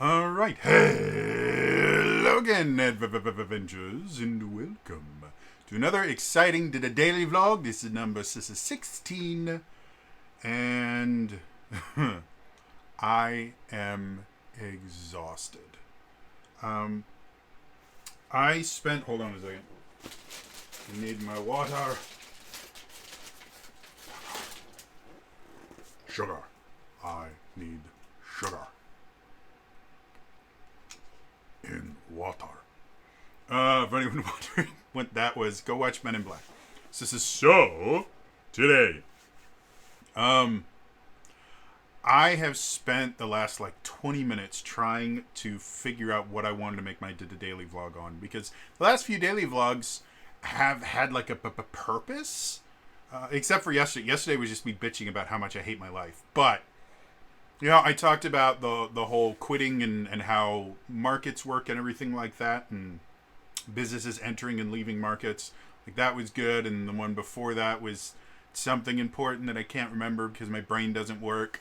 All right. Hello again, Avengers, and welcome to another exciting daily vlog. This is number 16, and I am exhausted. I spent. Hold on a second. I need my water. Sugar. I need sugar. In water. For anyone wondering what that was, go watch Men in Black. So this is today. I have spent the last 20 minutes trying to figure out what I wanted to make my daily vlog on, because the last few daily vlogs have had a purpose, except for yesterday. Yesterday was just me bitching about how much I hate my life, but I talked about the whole quitting and how markets work and everything like that, and businesses entering and leaving markets. That was good, and the one before that was something important that I can't remember because my brain doesn't work.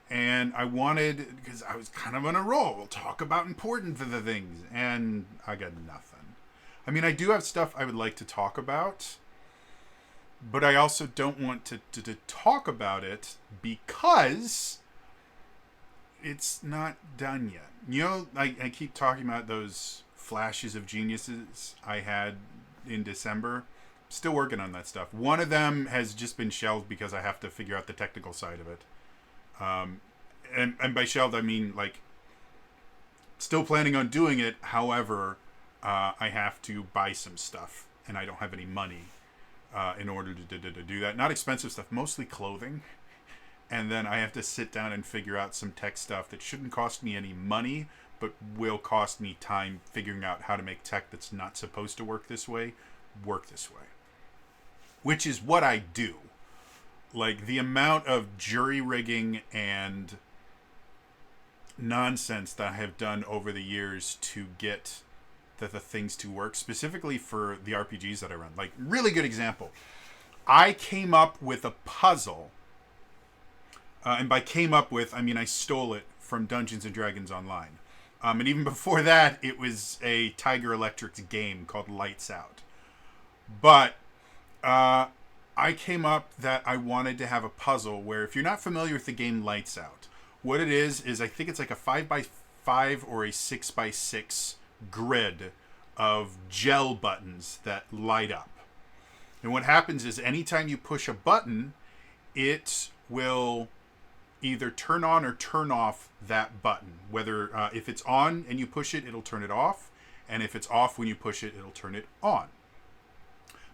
And I wanted, because I was kind of on a roll, talk about important things, and I got nothing. I mean, I do have stuff I would like to talk about, but I also don't want to talk about it because it's not done yet. I keep talking about those flashes of geniuses I had in December. Still working on that stuff. One of them has just been shelved because I have to figure out the technical side of it. And by shelved, I mean, still planning on doing it. However, I have to buy some stuff, and I don't have any money in order to do that. Not expensive stuff, mostly clothing. And then I have to sit down and figure out some tech stuff that shouldn't cost me any money, but will cost me time figuring out how to make tech that's not supposed to work this way. Which is what I do. The amount of jury rigging and nonsense that I have done over the years to get the things to work, specifically for the RPGs that I run. Really good example. I came up with a puzzle. And by came up with, I mean I stole it from Dungeons & Dragons Online. And even before that, it was a Tiger Electric's game called Lights Out. But I came up that I wanted to have a puzzle where, if you're not familiar with the game Lights Out, what it is I think it's a 5x5 or a 6x6 grid of gel buttons that light up. And what happens is anytime you push a button, it will either turn on or turn off that button. Whether if it's on and you push it, it'll turn it off, and if it's off when you push it, it'll turn it on.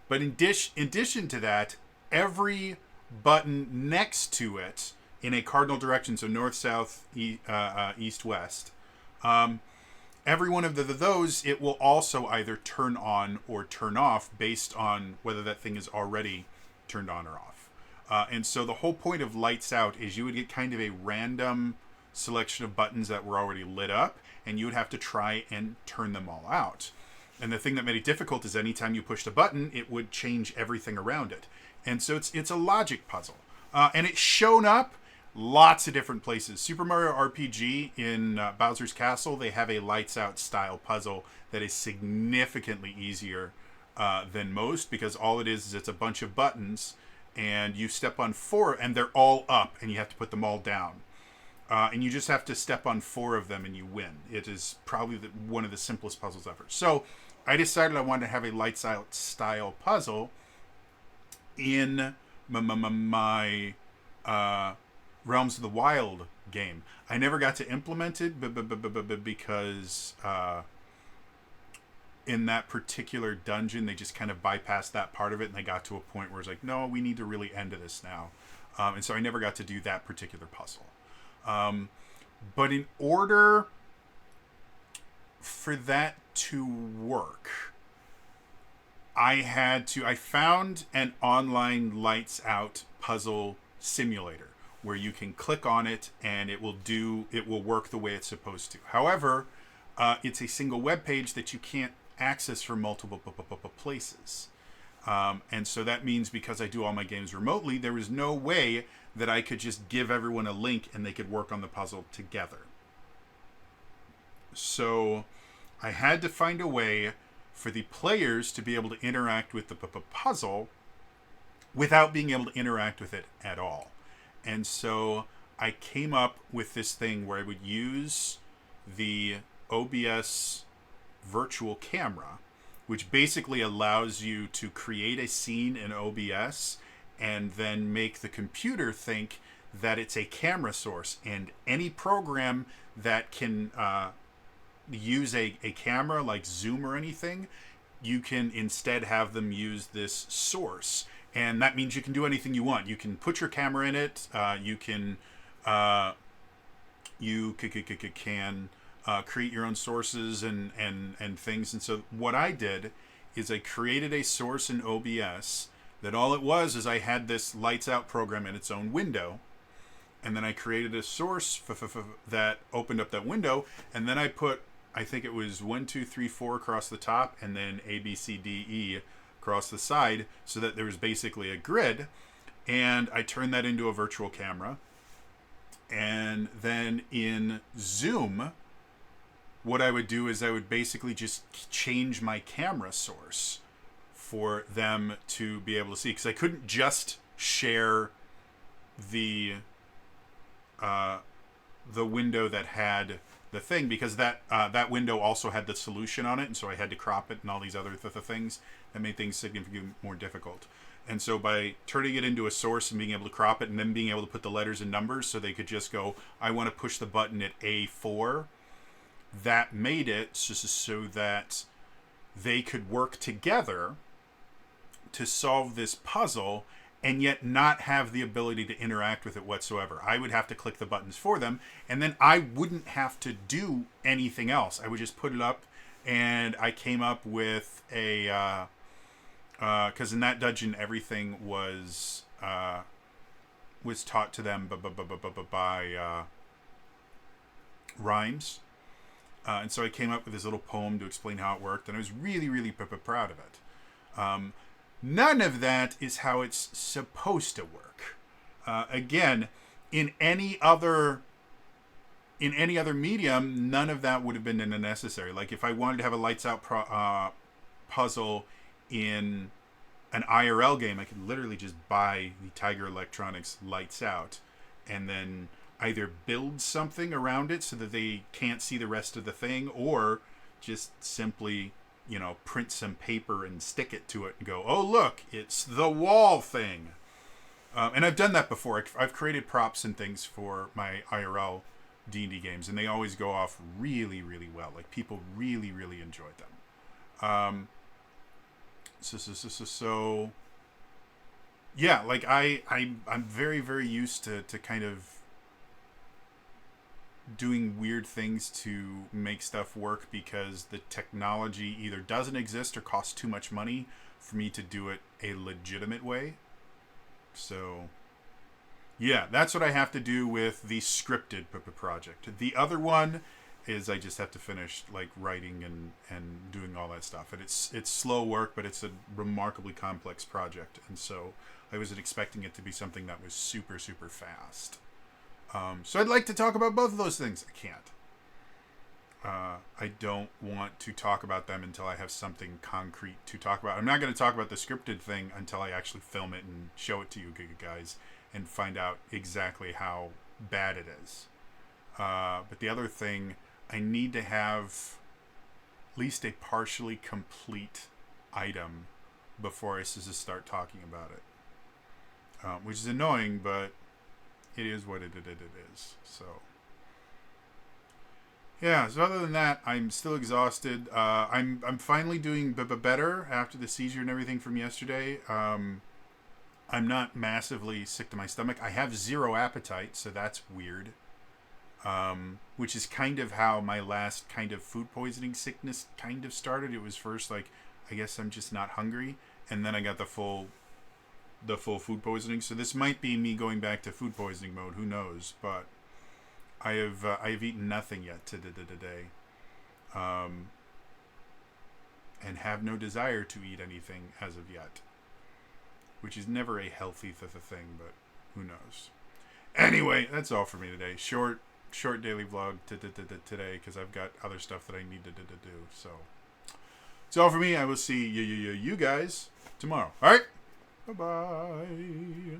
But in addition to that, every button next to it in a cardinal direction, so north, south, east, west, every one of those, it will also either turn on or turn off based on whether that thing is already turned on or off. And so the whole point of Lights Out is you would get kind of a random selection of buttons that were already lit up, and you would have to try and turn them all out. And the thing that made it difficult is anytime you pushed a button, it would change everything around it. And so it's a logic puzzle. And it's shown up lots of different places. Super Mario RPG in Bowser's Castle, they have a Lights Out style puzzle that is significantly easier than most, because all it is it's a bunch of buttons, and you step on 4, and they're all up, and you have to put them all down. And you just have to step on 4 of them, and you win. It is probably one of the simplest puzzles ever. So I decided I wanted to have a Lights Out style puzzle in my Realms of the Wild game. I never got to implement it because in that particular dungeon, they just kind of bypassed that part of it, and they got to a point where it's no, we need to really end this now. And so I never got to do that particular puzzle. But in order for that to work, I found an online Lights Out puzzle simulator where you can click on it and it will work the way it's supposed to. However, it's a single web page that you can't access from multiple places. And so that means, because I do all my games remotely, there is no way that I could just give everyone a link and they could work on the puzzle together. So I had to find a way for the players to be able to interact with the puzzle without being able to interact with it at all. And so I came up with this thing where I would use the OBS virtual camera, which basically allows you to create a scene in OBS and then make the computer think that it's a camera source. And any program that can use a camera like Zoom or anything, you can instead have them use this source. And that means you can do anything you want. You can put your camera in it. You can create your own sources and things. And so what I did is I created a source in OBS that all it was is I had this lights out program in its own window. And then I created a source that opened up that window. And then I put, I think it was 1, 2, 3, 4 across the top, and then A, B, C, D, E across the side, so that there was basically a grid. And I turned that into a virtual camera. And then in Zoom, what I would do is I would basically just change my camera source for them to be able to see. Because I couldn't just share the window that had the thing, because that window also had the solution on it, and so I had to crop it and all these other things that made things significantly more difficult. And so by turning it into a source and being able to crop it and then being able to put the letters and numbers so they could just go, I want to push the button at A4, that made it so that they could work together to solve this puzzle and yet not have the ability to interact with it whatsoever. I would have to click the buttons for them, and then I wouldn't have to do anything else. I would just put it up, and I came up with a... because in that dungeon, everything was taught to them by rhymes. And so I came up with this little poem to explain how it worked, and I was really, really proud of it. None of that is how it's supposed to work. Again, in any other medium, none of that would have been necessary. Like if I wanted to have a lights out puzzle in an IRL game, I could literally just buy the Tiger Electronics Lights Out and then either build something around it so that they can't see the rest of the thing, or just simply, print some paper and stick it to it and go, oh, look, it's the wall thing. And I've done that before. I've created props and things for my IRL D&D games, and they always go off really, really well. Like, people really, really enjoyed them. So yeah, like I'm very, very used to kind of doing weird things to make stuff work, because the technology either doesn't exist or costs too much money for me to do it a legitimate way. So yeah, that's what I have to do with the scripted project. The other one is I just have to finish like writing and doing all that stuff. And it's slow work, but it's a remarkably complex project. And so I wasn't expecting it to be something that was super, super fast. So I'd like to talk about both of those things. I can't. I don't want to talk about them until I have something concrete to talk about. I'm not going to talk about the scripted thing until I actually film it and show it to you guys and find out exactly how bad it is. But the other thing, I need to have at least a partially complete item before I start talking about it. Which is annoying, but it is what it is. So yeah. So other than that, I'm still exhausted. I'm finally doing better after the seizure and everything from yesterday. I'm not massively sick to my stomach. I have zero appetite, so that's weird. Which is kind of how my last kind of food poisoning sickness kind of started. It was first like, I guess I'm just not hungry, and then I got the full food poisoning. So this might be me going back to food poisoning mode. Who knows? But I have eaten nothing yet today, and have no desire to eat anything as of yet, which is never a healthy thing. But who knows? Anyway, that's all for me today. Short, short daily vlog today because I've got other stuff that I need to do. So it's all for me. I will see you guys tomorrow. All right. Bye-bye.